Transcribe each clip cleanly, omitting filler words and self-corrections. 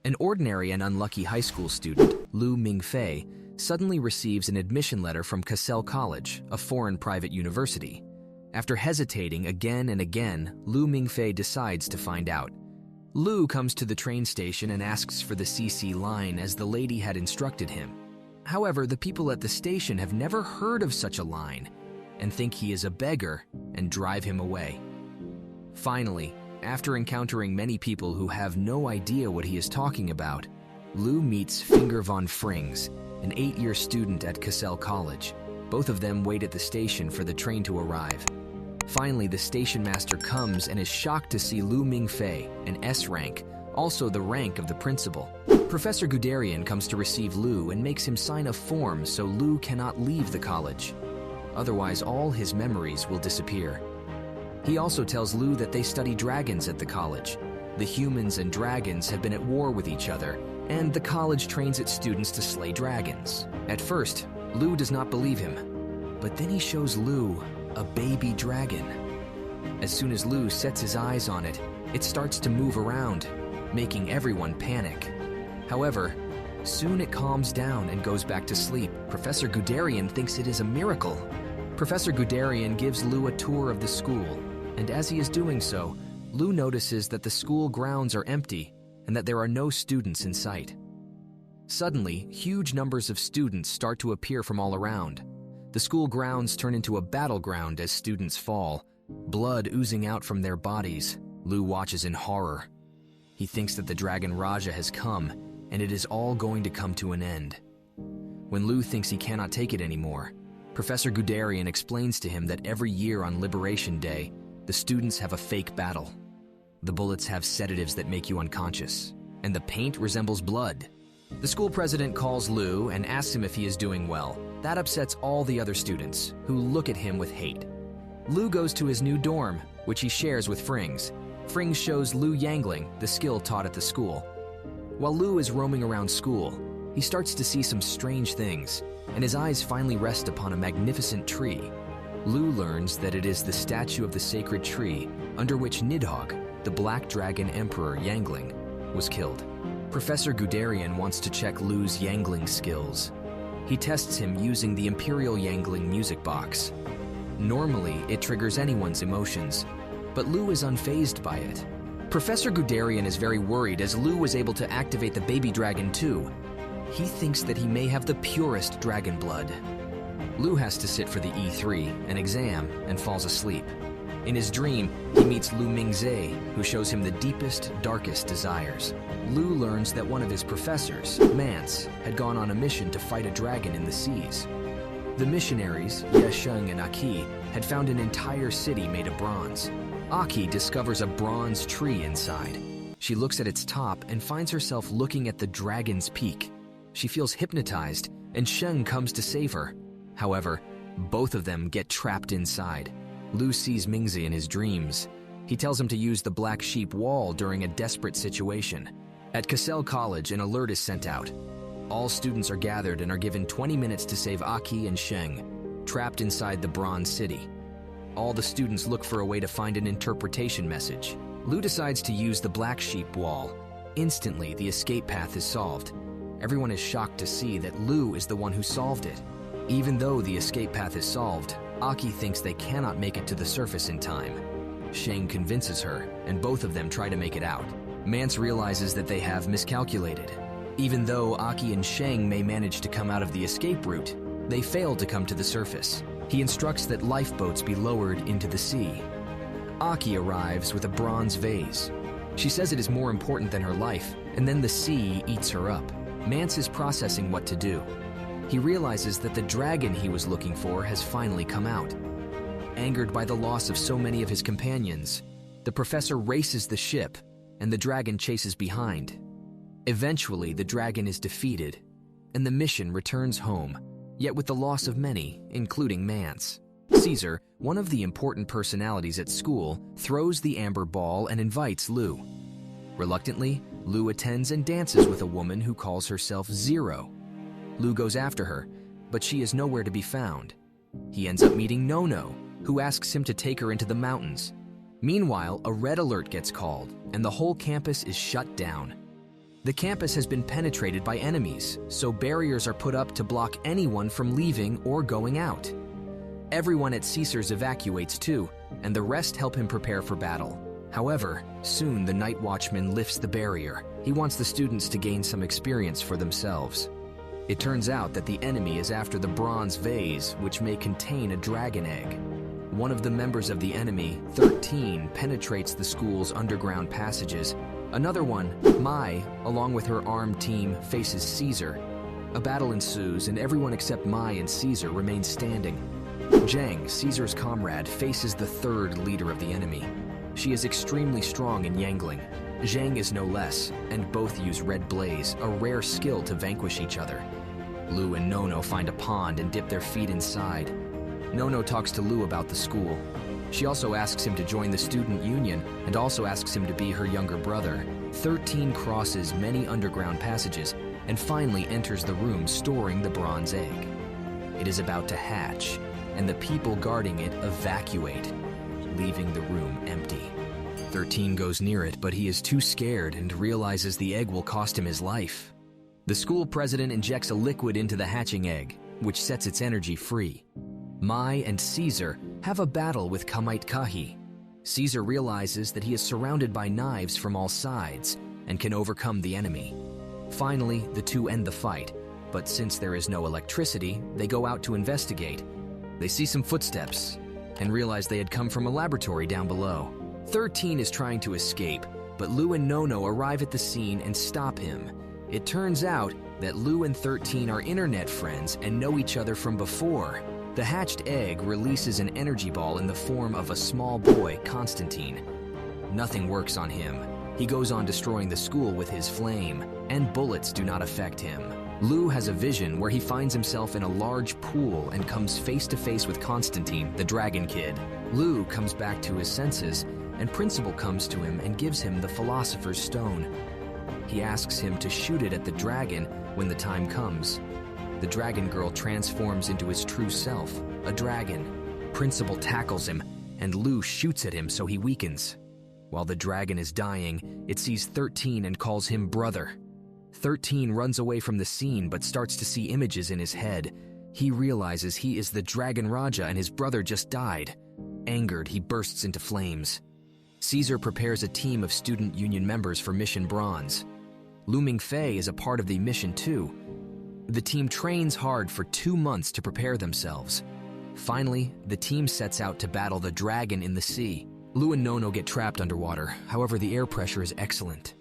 An ordinary and unlucky high school student, Lu Mingfei, suddenly receives an admission letter from Cassel College, a foreign private university. After hesitating again and again, Lu Mingfei decides to find out. Lu comes to the train station and asks for the CC line as the lady had instructed him. However, the people at the station have never heard of such a line and think he is a beggar and drive him away. Finally, after encountering many people who have no idea what he is talking about, Lu meets Finger Von Frings, an 8-year student at Cassel College. Both of them wait at the station for the train to arrive. Finally, the station master comes and is shocked to see Lu Mingfei, an S rank, also the rank of the principal. Professor Guderian comes to receive Lu and makes him sign a form so Lu cannot leave the college. Otherwise, all his memories will disappear. He also tells Lu that they study dragons at the college. The humans and dragons have been at war with each other, and the college trains its students to slay dragons. At first, Lu does not believe him, but then he shows Lu a baby dragon. As soon as Lu sets his eyes on it, it starts to move around, making everyone panic. However, soon it calms down and goes back to sleep. Professor Guderian thinks it is a miracle. Professor Guderian gives Lu a tour of the school, and as he is doing so, Lu notices that the school grounds are empty and that there are no students in sight. Suddenly, huge numbers of students start to appear from all around. The school grounds turn into a battleground as students fall, blood oozing out from their bodies. Lu watches in horror. He thinks that the Dragon Raja has come, and it is all going to come to an end. When Lu thinks he cannot take it anymore, Professor Guderian explains to him that every year on Liberation Day, the students have a fake battle. The bullets have sedatives that make you unconscious, and the paint resembles blood. The school president calls Lu and asks him if he is doing well. That upsets all the other students, who look at him with hate. Lu goes to his new dorm, which he shares with Frings. Frings shows Lu Yangling, the skill taught at the school. While Lu is roaming around school, he starts to see some strange things, and his eyes finally rest upon a magnificent tree. Lu learns that it is the statue of the sacred tree under which Nidhogg, the Black Dragon Emperor Yangling, was killed. Professor Guderian wants to check Lu's Yangling skills. He tests him using the Imperial Yangling music box. Normally, it triggers anyone's emotions, but Lu is unfazed by it. Professor Guderian is very worried as Lu was able to activate the baby dragon too. He thinks that he may have the purest dragon blood. Lu has to sit for the E3, an exam, and falls asleep. In his dream, he meets Lu Mingfei, who shows him the deepest, darkest desires. Lu learns that one of his professors, Mance, had gone on a mission to fight a dragon in the seas. The missionaries, Ye Sheng and Aki, had found an entire city made of bronze. Aki discovers a bronze tree inside. She looks at its top and finds herself looking at the dragon's peak. She feels hypnotized, and Sheng comes to save her. However, both of them get trapped inside. Lu sees Mingfei in his dreams. He tells him to use the black sheep wall during a desperate situation. At Cassel College, an alert is sent out. All students are gathered and are given 20 minutes to save Aki and Sheng, trapped inside the Bronze City. All the students look for a way to find an interpretation message. Lu decides to use the black sheep wall. Instantly, the escape path is solved. Everyone is shocked to see that Lu is the one who solved it. Even though the escape path is solved, Aki thinks they cannot make it to the surface in time. Sheng convinces her, and both of them try to make it out. Mance realizes that they have miscalculated. Even though Aki and Sheng may manage to come out of the escape route, they fail to come to the surface. He instructs that lifeboats be lowered into the sea. Aki arrives with a bronze vase. She says it is more important than her life, and then the sea eats her up. Mance is processing what to do. He realizes that the dragon he was looking for has finally come out. Angered by the loss of so many of his companions, the professor races the ship, and the dragon chases behind. Eventually, the dragon is defeated, and the mission returns home, yet with the loss of many, including Mance. Caesar, one of the important personalities at school, throws the amber ball and invites Lu. Reluctantly, Lu attends and dances with a woman who calls herself Zero. Lu goes after her, but she is nowhere to be found. He ends up meeting Nono, who asks him to take her into the mountains. Meanwhile, a red alert gets called, and the whole campus is shut down. The campus has been penetrated by enemies, so barriers are put up to block anyone from leaving or going out. Everyone at Caesar's evacuates too, and the rest help him prepare for battle. However, soon the night watchman lifts the barrier. He wants the students to gain some experience for themselves. It turns out that the enemy is after the bronze vase, which may contain a dragon egg. One of the members of the enemy, 13, penetrates the school's underground passages. Another one, Mai, along with her armed team, faces Caesar. A battle ensues, and everyone except Mai and Caesar remains standing. Zhang, Caesar's comrade, faces the third leader of the enemy. She is extremely strong in Yangling. Zhang is no less, and both use Red Blaze, a rare skill to vanquish each other. Lu and Nono find a pond and dip their feet inside. Nono talks to Lu about the school. She also asks him to join the student union and also asks him to be her younger brother. 13 crosses many underground passages and finally enters the room storing the bronze egg. It is about to hatch, and the people guarding it evacuate, leaving the room empty. 13 goes near it, but he is too scared and realizes the egg will cost him his life. The school president injects a liquid into the hatching egg, which sets its energy free. Mai and Caesar have a battle with Kamite Kahi. Caesar realizes that he is surrounded by knives from all sides and can overcome the enemy. Finally, the two end the fight, but since there is no electricity, they go out to investigate. They see some footsteps and realize they had come from a laboratory down below. 13 is trying to escape, but Lu and Nono arrive at the scene and stop him. It turns out that Lu and 13 are internet friends and know each other from before. The hatched egg releases an energy ball in the form of a small boy, Constantine. Nothing works on him. He goes on destroying the school with his flame, and bullets do not affect him. Lu has a vision where he finds himself in a large pool and comes face to face with Constantine, the dragon kid. Lu comes back to his senses, and Principal comes to him and gives him the Philosopher's Stone. He asks him to shoot it at the dragon when the time comes. The dragon girl transforms into his true self, a dragon. Principal tackles him, and Lu shoots at him so he weakens. While the dragon is dying, it sees 13 and calls him brother. 13 runs away from the scene but starts to see images in his head. He realizes he is the Dragon Raja and his brother just died. Angered, he bursts into flames. Caesar prepares a team of student union members for Mission Bronze. Lu Mingfei is a part of the mission too. The team trains hard for 2 months to prepare themselves. Finally, the team sets out to battle the dragon in the sea. Lu and Nono get trapped underwater, however the air pressure is excellent.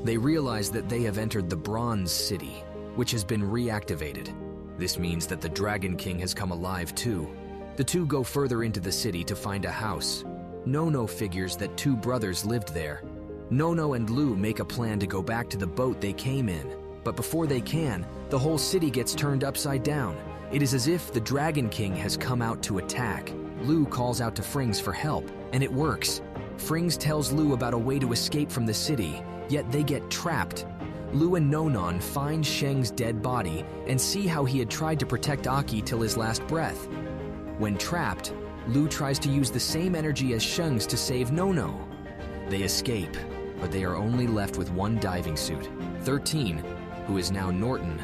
They realize that they have entered the Bronze City, which has been reactivated. This means that the Dragon King has come alive too. The two go further into the city to find a house. Nono figures that 2 brothers lived there. Nono and Lu make a plan to go back to the boat they came in. But before they can, the whole city gets turned upside down. It is as if the Dragon King has come out to attack. Lu calls out to Frings for help, and it works. Frings tells Lu about a way to escape from the city, yet they get trapped. Lu and Nonon find Sheng's dead body and see how he had tried to protect Aki till his last breath. When trapped, Lu tries to use the same energy as Sheng's to save Nono. They escape, but they are only left with one diving suit. 13, who is now Norton,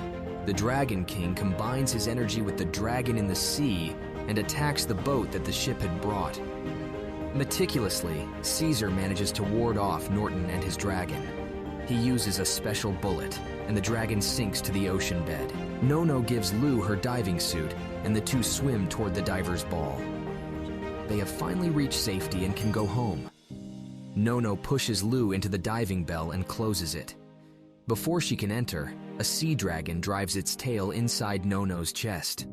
the Dragon King, combines his energy with the dragon in the sea and attacks the boat that the ship had brought. Meticulously, Caesar manages to ward off Norton and his dragon. He uses a special bullet, and the dragon sinks to the ocean bed. Nono gives Lu her diving suit, and the two swim toward the diver's ball. They have finally reached safety and can go home. Nono pushes Lu into the diving bell and closes it. Before she can enter, a sea dragon drives its tail inside Nono's chest.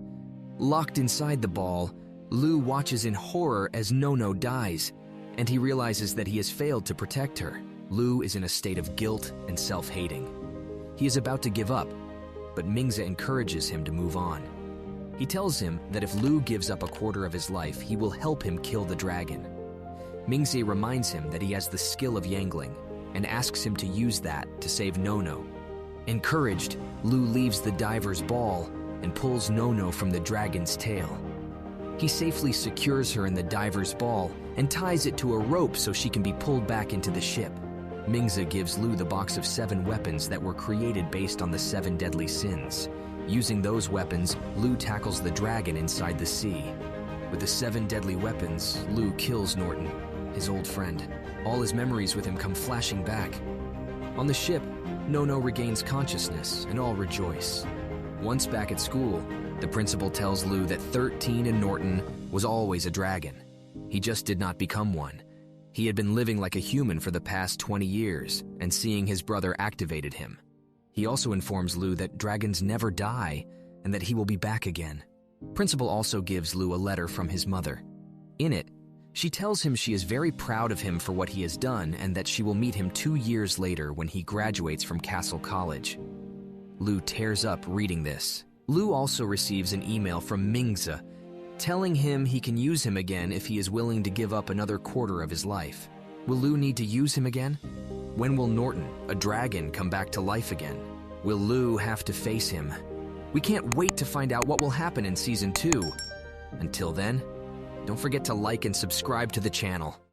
Locked inside the ball, Lu watches in horror as Nono dies, and he realizes that he has failed to protect her. Lu is in a state of guilt and self-hating. He is about to give up, but Mingze encourages him to move on. He tells him that if Lu gives up a quarter of his life, he will help him kill the dragon. Mingze reminds him that he has the skill of Yangling, and asks him to use that to save Nono. Encouraged, Lu leaves the diver's ball and pulls Nono from the dragon's tail. He safely secures her in the diver's ball and ties it to a rope so she can be pulled back into the ship. Mingze gives Lu the box of 7 weapons that were created based on the 7 deadly sins. Using those weapons, Lu tackles the dragon inside the sea. With the 7 deadly weapons, Lu kills Norton, his old friend. All his memories with him come flashing back. On the ship, Nono regains consciousness, and all rejoice. Once back at school, the principal tells Lu that 13 in Norton was always a dragon. He just did not become one. He had been living like a human for the past 20 years, and seeing his brother activated him. He also informs Lu that dragons never die, and that he will be back again. Principal also gives Lu a letter from his mother. In it, she tells him she is very proud of him for what he has done and that she will meet him 2 years later when he graduates from Cassel College. Lu tears up reading this. Lu also receives an email from Mingze, telling him he can use him again if he is willing to give up another quarter of his life. Will Lu need to use him again? When will Norton, a dragon, come back to life again? Will Lu have to face him? We can't wait to find out what will happen in Season 2. Until then, don't forget to like and subscribe to the channel.